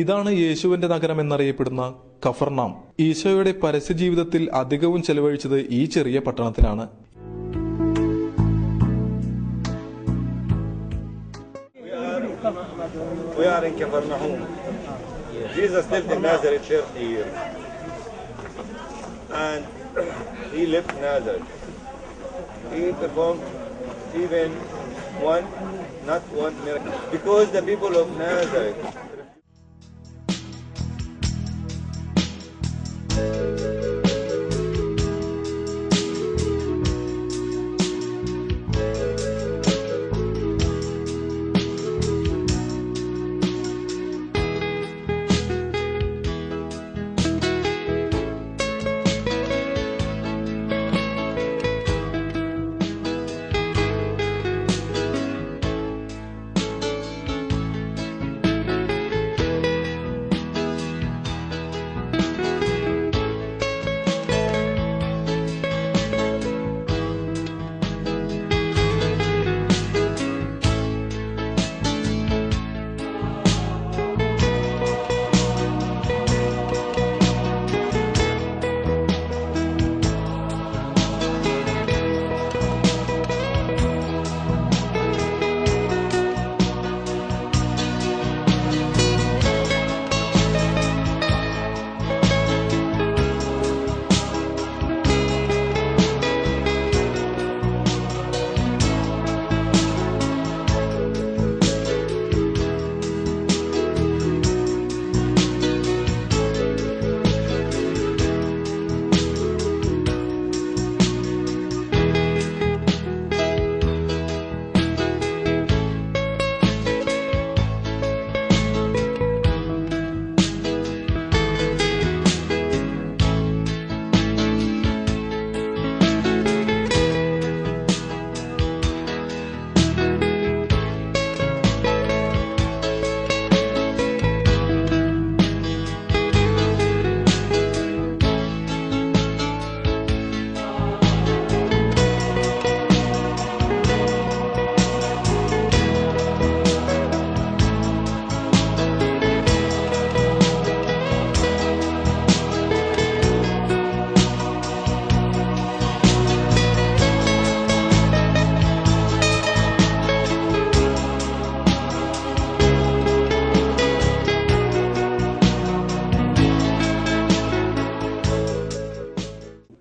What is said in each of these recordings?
ഇതാണ് യേശുവിന്റെ നഗരം എന്നറിയപ്പെടുന്ന കഫർനാം. ഈശോയുടെ പരസ്യ ജീവിതത്തിൽ അധികവും ചെലവഴിച്ചത് ഈ ചെറിയ പട്ടണത്തിലാണ്. We are in Capernaum. Jesus lived in Nazareth 30 years. And he lived in Nazareth. He performed even not one miracle. Because the people of Nazareth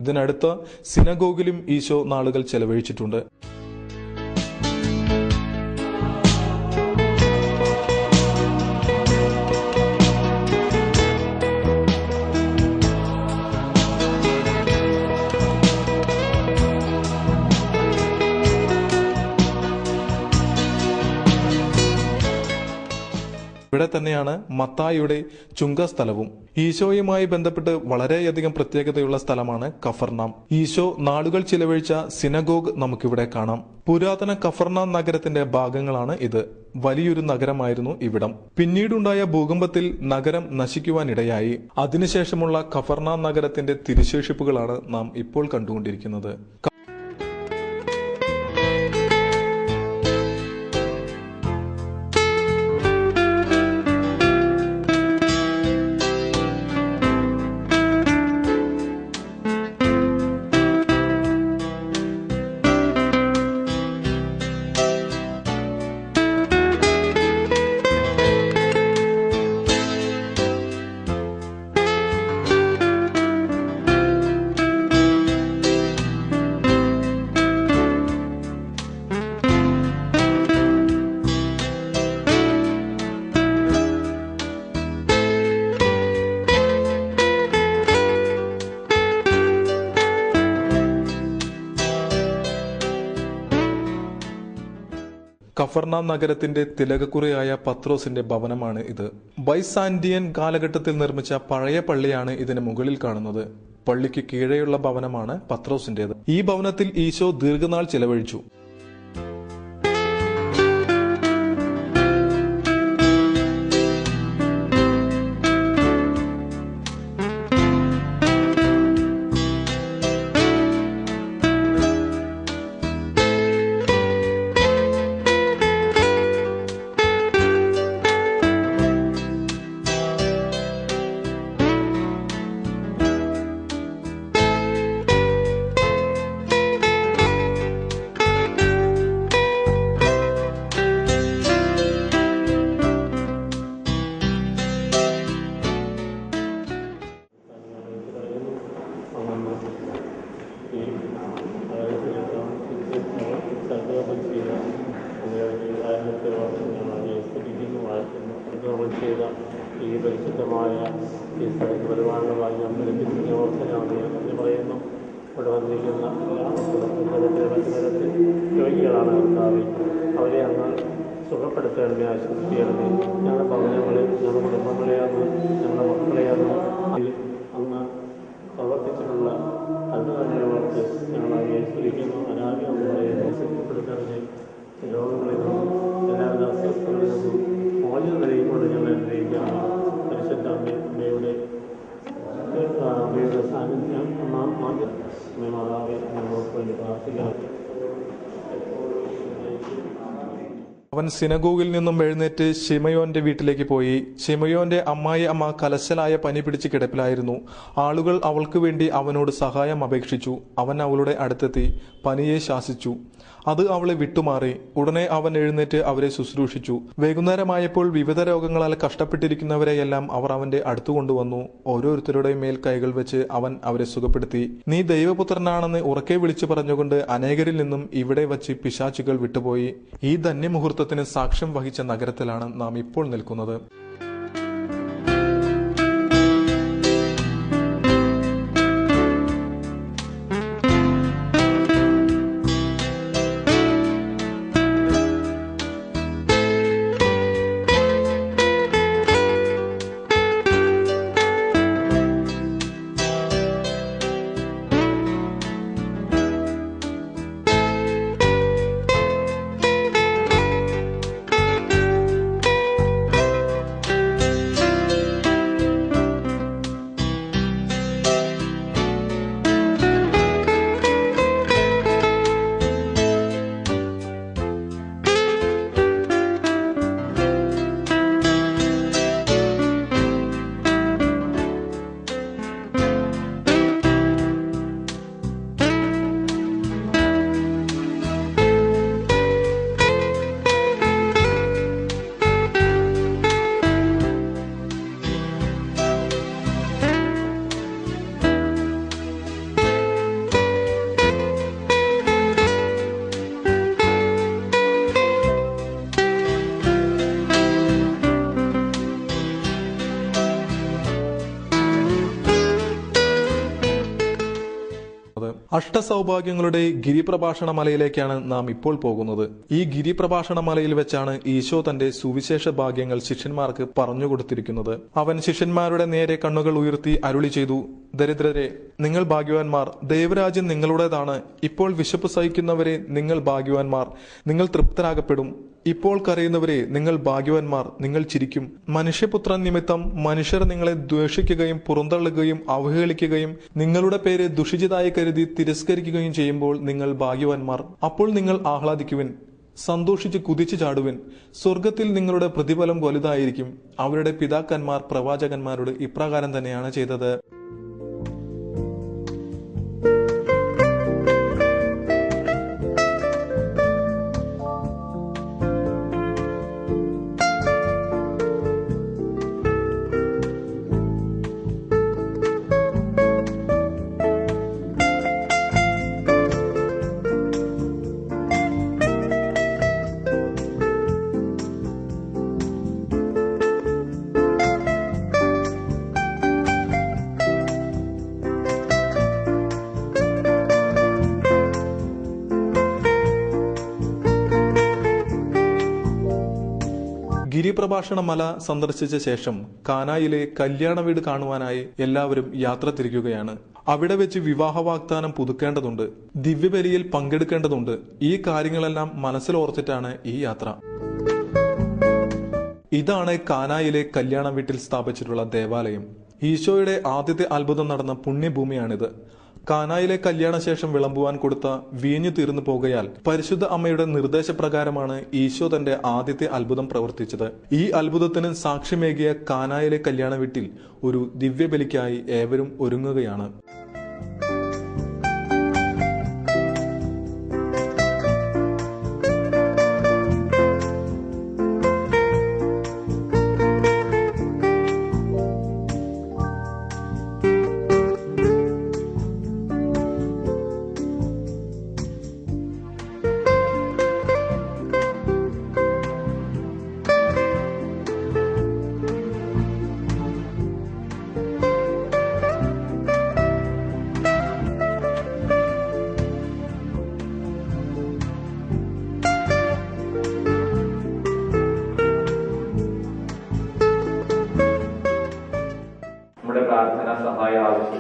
ഇതിനടുത്ത സിനഗോഗിലും Isho നാളുകൾ ചെലവഴിച്ചിട്ടുണ്ട്. ഇവിടെ തന്നെയാണ് മത്തായിയുടെ ചുങ്കസ്ഥലവും. ഈശോയുമായി ബന്ധപ്പെട്ട് വളരെയധികം പ്രത്യേകതയുള്ള സ്ഥലമാണ് കഫർനാം. ഈശോ നാളുകൾ ചിലവഴിച്ച സിനഗോഗ് നമുക്കിവിടെ കാണാം. പുരാതന കഫർനാം നഗരത്തിന്റെ ഭാഗങ്ങളാണ് ഇത്. വലിയൊരു നഗരമായിരുന്നു ഇവിടം. പിന്നീടുണ്ടായ ഭൂകമ്പത്തിൽ നഗരം നശിക്കുവാനിടയായി. അതിനുശേഷമുള്ള കഫർനാം നഗരത്തിന്റെ തിരുശേഷിപ്പുകളാണ് നാം ഇപ്പോൾ കണ്ടുകൊണ്ടിരിക്കുന്നത്. കഫർനാം നഗരത്തിന്റെ തിലകക്കുറിയായ പത്രോസിന്റെ ഭവനമാണ് ഇത്. ബൈസാന്റിയൻ കാലഘട്ടത്തിൽ നിർമ്മിച്ച പഴയ പള്ളിയാണ് ഇതിന് മുകളിൽ കാണുന്നത്. പള്ളിക്ക് കീഴെയുള്ള ഭവനമാണ് പത്രോസിന്റേത്. ഈ ഭവനത്തിൽ ഈശോ ദീർഘനാൾ ചെലവഴിച്ചു. നമ്മൾ ചെയ്ത ഈ പരിശുദ്ധമായ ഈ സ്ഥലത്ത് വരുവാനുള്ള ഭാഗ്യം ലഭിക്കുന്ന ഓർത്തനാണ് എന്ന് പറയുന്നു. ഇവിടെ വന്നിരിക്കുന്ന മറ്റു തരത്തിൽ രോഗികളാണ് കർത്താവേ, അവരെ അങ്ങ് സുഖപ്പെടുത്തണമേ, ആശംസിക്കണമേ. ഞങ്ങളുടെ ഭവനങ്ങളെ, ഞങ്ങളുടെ കുടുംബങ്ങളെയാണ്, ഞങ്ങളുടെ മക്കളെയാണ് അങ്ങ് പ്രവർത്തിച്ചിട്ടുള്ള അത്ഭുതങ്ങളെ ഓർത്ത് ഞങ്ങൾ അവയെ സ്തുതിക്കുന്നു. അനാദ്യം എന്ന് പറയുന്നത് സുഖപ്പെടുത്തണമേ. രോഗങ്ങളിൽ നിന്നും എല്ലാവിധ അസ്വസ്ഥകളിൽ നിന്നും മോചനം നൽകിക്കൊണ്ട് ഞങ്ങൾ അനുഗ്രഹിക്കുകയാണ്. പരിശുദ്ധ അമ്മയുടെ സാന്നിധ്യം മാതാവെ ഞങ്ങൾക്ക് വേണ്ടി പ്രാർത്ഥിക്കണം. അവൻ സിനഗോഗിൽ നിന്നും എഴുന്നേറ്റ് ശിമയോന്റെ വീട്ടിലേക്ക് പോയി. ശിമയോന്റെ അമ്മ കലശലായ പനി പിടിച്ച് കിടപ്പിലായിരുന്നു. ആളുകൾ അവൾക്ക് വേണ്ടി അവനോട് സഹായം അപേക്ഷിച്ചു. അവൻ അവളുടെ അടുത്തെത്തി പനിയെ ശാസിച്ചു. അത് അവളെ വിട്ടുമാറി. ഉടനെ അവൻ എഴുന്നേറ്റ് അവരെ ശുശ്രൂഷിച്ചു. വൈകുന്നേരമായപ്പോൾ വിവിധ രോഗങ്ങളാൽ കഷ്ടപ്പെട്ടിരിക്കുന്നവരെയെല്ലാം അവർ അവന്റെ അടുത്തു കൊണ്ടുവന്നു. ഓരോരുത്തരുടെയും മേൽ കൈകൾ വെച്ച് അവൻ അവരെ സുഖപ്പെടുത്തി. നീ ദൈവപുത്രനാണെന്ന് ഉറക്കെ വിളിച്ചു പറഞ്ഞുകൊണ്ട് അനേകരിൽ നിന്നും ഇവിടെ വച്ച് പിശാചുകൾ വിട്ടുപോയി. ഈ ധന്യമുഹൂർത്തത്തിന് സാക്ഷ്യം വഹിച്ച നഗരത്തിലാണ് നാം ഇപ്പോൾ നിൽക്കുന്നത്. അഷ്ടസൗഭാഗ്യങ്ങളുടെ ഗിരിപ്രഭാഷണ മലയിലേക്കാണ് നാം ഇപ്പോൾ പോകുന്നത്. ഈ ഗിരിപ്രഭാഷണ മലയിൽ വെച്ചാണ് ഈശോ തന്റെ സുവിശേഷ ഭാഗ്യങ്ങൾ ശിഷ്യന്മാർക്ക് പറഞ്ഞുകൊടുത്തിരിക്കുന്നത്. അവൻ ശിഷ്യന്മാരുടെ നേരെ കണ്ണുകൾ ഉയർത്തി അരുളി ചെയ്തു, ദരിദ്രരെ, നിങ്ങൾ ഭാഗ്യവാന്മാർ, ദൈവരാജ്യം നിങ്ങളുടേതാണ്. ഇപ്പോൾ വിശപ്പ് സഹിക്കുന്നവരെ, നിങ്ങൾ ഭാഗ്യവാന്മാർ, നിങ്ങൾ തൃപ്തരാകപ്പെടും. ഇപ്പോൾ കരയുന്നവരെ, നിങ്ങൾ ഭാഗ്യവാന്മാർ, നിങ്ങൾ ചിരിക്കും. മനുഷ്യപുത്രൻ നിമിത്തം മനുഷ്യർ നിങ്ങളെ ദ്വേഷിക്കുകയും പുറന്തള്ളുകയും അവഹേളിക്കുകയും നിങ്ങളുടെ പേര് ദുഷിച്ചതായി കരുതി തിരസ്കരിക്കുകയും ചെയ്യുമ്പോൾ നിങ്ങൾ ഭാഗ്യവാന്മാർ. അപ്പോൾ നിങ്ങൾ ആഹ്ലാദിക്കുവിൻ, സന്തോഷിച്ച് കുതിച്ചു ചാടുവിൻ. സ്വർഗത്തിൽ നിങ്ങളുടെ പ്രതിഫലം വലുതായിരിക്കും. അവരുടെ പിതാക്കന്മാർ പ്രവാചകന്മാരോട് ഇപ്രകാരം തന്നെയാണ് ചെയ്തത്. ഗിരിപ്രഭാഷണ മല സന്ദർശിച്ച ശേഷം കാനായിലെ കല്യാണ വീട് കാണുവാനായി എല്ലാവരും യാത്ര തിരിക്കുകയാണ്. അവിടെ വെച്ച് വിവാഹ വാഗ്ദാനം പുതുക്കേണ്ടതുണ്ട്, ദിവ്യബലിയിൽ പങ്കെടുക്കേണ്ടതുണ്ട്. ഈ കാര്യങ്ങളെല്ലാം മനസ്സിലോർത്തിട്ടാണ് ഈ യാത്ര. ഇതാണ് കാനായിലെ കല്യാണ വീട്ടിൽ സ്ഥാപിച്ചിട്ടുള്ള ദേവാലയം. ഈശോയുടെ ആദ്യത്തെ അത്ഭുതം നടന്ന പുണ്യഭൂമിയാണിത്. കാനായിലെ കല്യാണശേഷം വിളമ്പുവാൻ കൊടുത്ത വീഞ്ഞു തീർന്നു പോകയാൽ പരിശുദ്ധ അമ്മയുടെ നിർദ്ദേശപ്രകാരമാണ് ഈശോ തന്റെ ആദ്യത്തെ അത്ഭുതം പ്രവർത്തിച്ചത്. ഈ അത്ഭുതത്തിന് സാക്ഷ്യമേകിയ കാനായിലെ കല്യാണ വീട്ടിൽ ഒരു ദിവ്യബലിക്കായി ഏവരും ഒരുങ്ങുകയാണ്.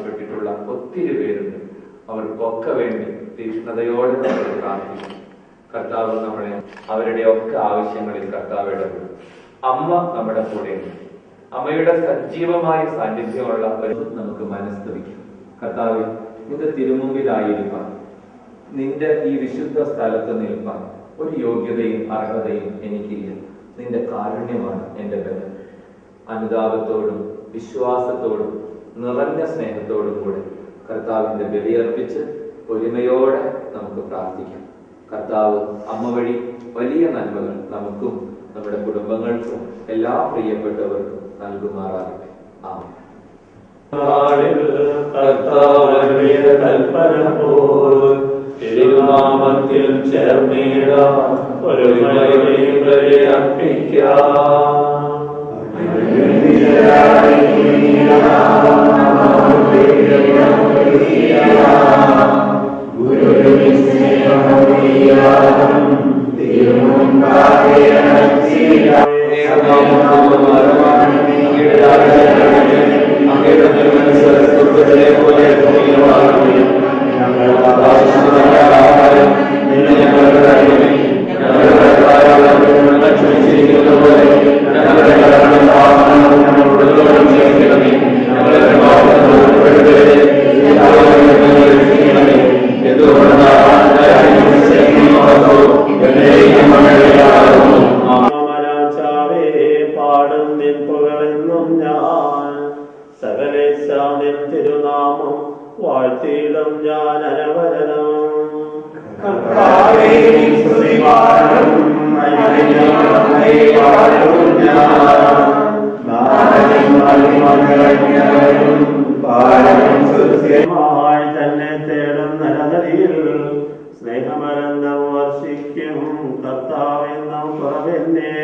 ആവശ്യപ്പെട്ടിട്ടുള്ള ഒത്തിരി പേരുണ്ട്. അവർക്കൊക്കെ വേണ്ടി തീക്ഷ്ണതയോടെ നമ്മൾ പ്രാർത്ഥിക്കും. കർത്താവ് നമ്മളെ അവരുടെ ഒക്കെ ആവശ്യങ്ങളിൽ കർത്താവ് ഇടപെടും. അമ്മ നമ്മുടെ കൂടെയുണ്ട്. അമ്മയുടെ സജീവമായ സാന്നിധ്യമുള്ള ഒരു നമുക്ക് മനസ്തവിക്കാം. കർത്താവ്, നിന്റെ തിരുമുമ്പിലായിരിക്കാൻ, നിന്റെ ഈ വിശുദ്ധ സ്ഥലത്ത് നിൽക്കാൻ ഒരു യോഗ്യതയും അർഹതയും എനിക്കില്ല. നിന്റെ കാരുണ്യമാണ് എന്റെ ബലം. അനുതാപത്തോടും വിശ്വാസത്തോടും നിറഞ്ഞ സ്നേഹത്തോടും കൂടെ കർത്താവിന്റെ ബലിയർപ്പിച്ച് ഒരുമയോടെ നമുക്ക് പ്രാർത്ഥിക്കാം. കർത്താവ് അമ്മ വഴി വലിയ നന്മകൾ നമുക്കും നമ്മുടെ കുടുംബങ്ങൾക്കും എല്ലാ പ്രിയപ്പെട്ടവർക്കും നൽകുമാറാകട്ടെ. ആമേൻ. തിരുനാമത്തിൽ ചേർന്നിടാം, ഒരു തിരുനാമം വാഴ്ത്തിയിടും ഞാൻ അനവരനം. തന്നെ തേടുന്ന നദിയിൽ സ്നേഹമരന്തം വർഷിക്കും കർത്താവെന്നും കുറവെന്നെ.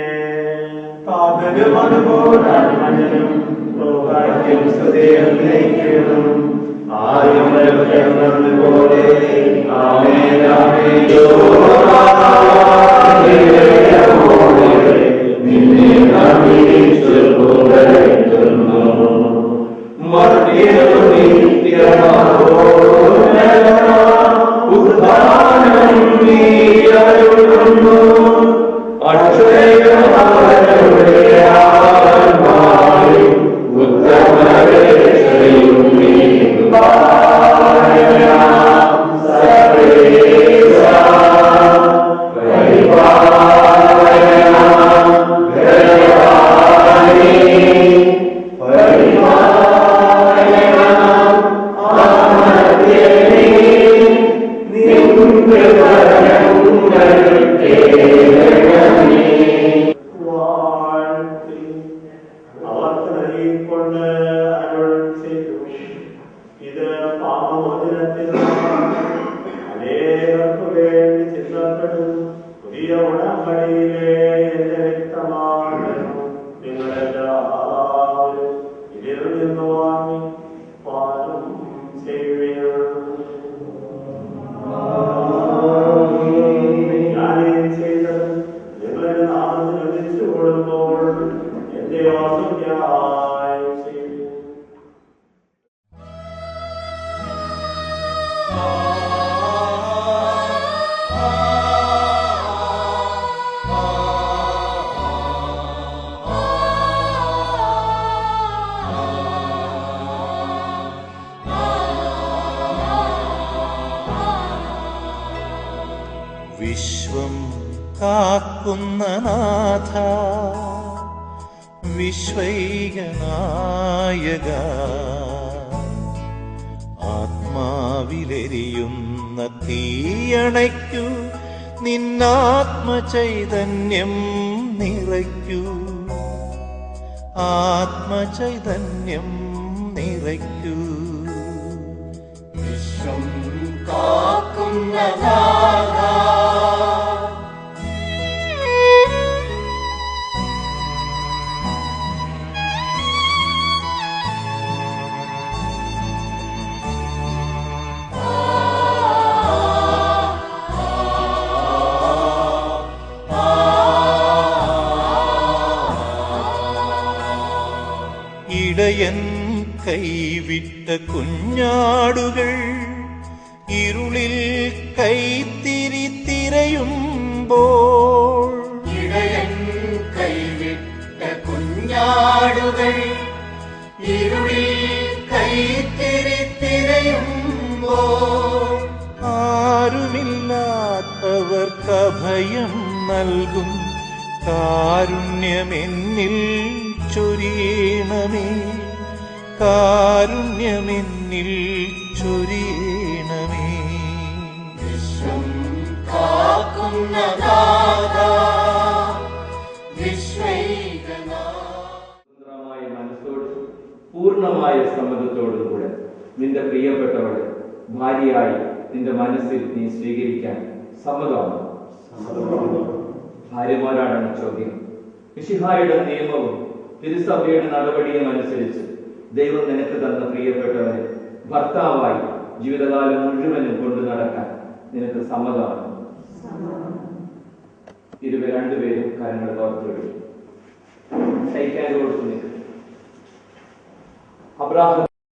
വിശ്വം കാക്കുന്ന നാഥ, വിശ്വൈകനായക, ആത്മാവിലെരിയുന്ന തീയണയ്ക്കൂ, നിന്നാത്മചൈതന്യം നിറയ്ക്കൂ, ആത്മചൈതന്യം നിറയ്ക്കൂ. വിശ്വം കാക്കുന്ന നാഥ, ഇടയൻ കൈവിട്ട കുഞ്ഞാടുകൾ ഇരുളിൽ കൈത്തിരി തിരയുമ്പോൾ, ഇടയൻ കൈവിട്ട കുഞ്ഞാടുകൾ ഇരുളിൽ കൈത്തിരി തിരയുമ്പോൾ, ആരുമില്ലാത്തവർക്ക് അഭയം നൽകും കാരുണ്യമെന്നിൽ ചൊരിയണമേ, കാരുണ്യമെന്നിൽ ചൊരിയണമേ. വിശ്വം കാക്കുന്ന നാഥാ, സ്വതന്ത്രമായ മനസ്സോട് പൂർണ്ണമായ സമ്മതത്തോടും കൂടെ നിന്റെ പ്രിയപ്പെട്ടവളെ ഭാര്യയായി നിന്റെ മനസ്സിൽ നീ സ്വീകരിക്കാൻ സമ്മതമാണ്. ഭാര്യമാരാണ് ചോദ്യം. മിശിഹായുടെ നിയമവും തിരുസഭയുടെ നടപടിയും അനുസരിച്ച് ദൈവം നിനക്ക് തന്ന പ്രിയപ്പെട്ടവരെ ഭർത്താവായി ജീവിതകാലം മുഴുവനും കൊണ്ടു നടക്കാൻ നിനക്ക് സമ്മതമാണ്. രണ്ടുപേരും കാര്യങ്ങൾ ഓർത്തുവിടും. അബ്രാഹം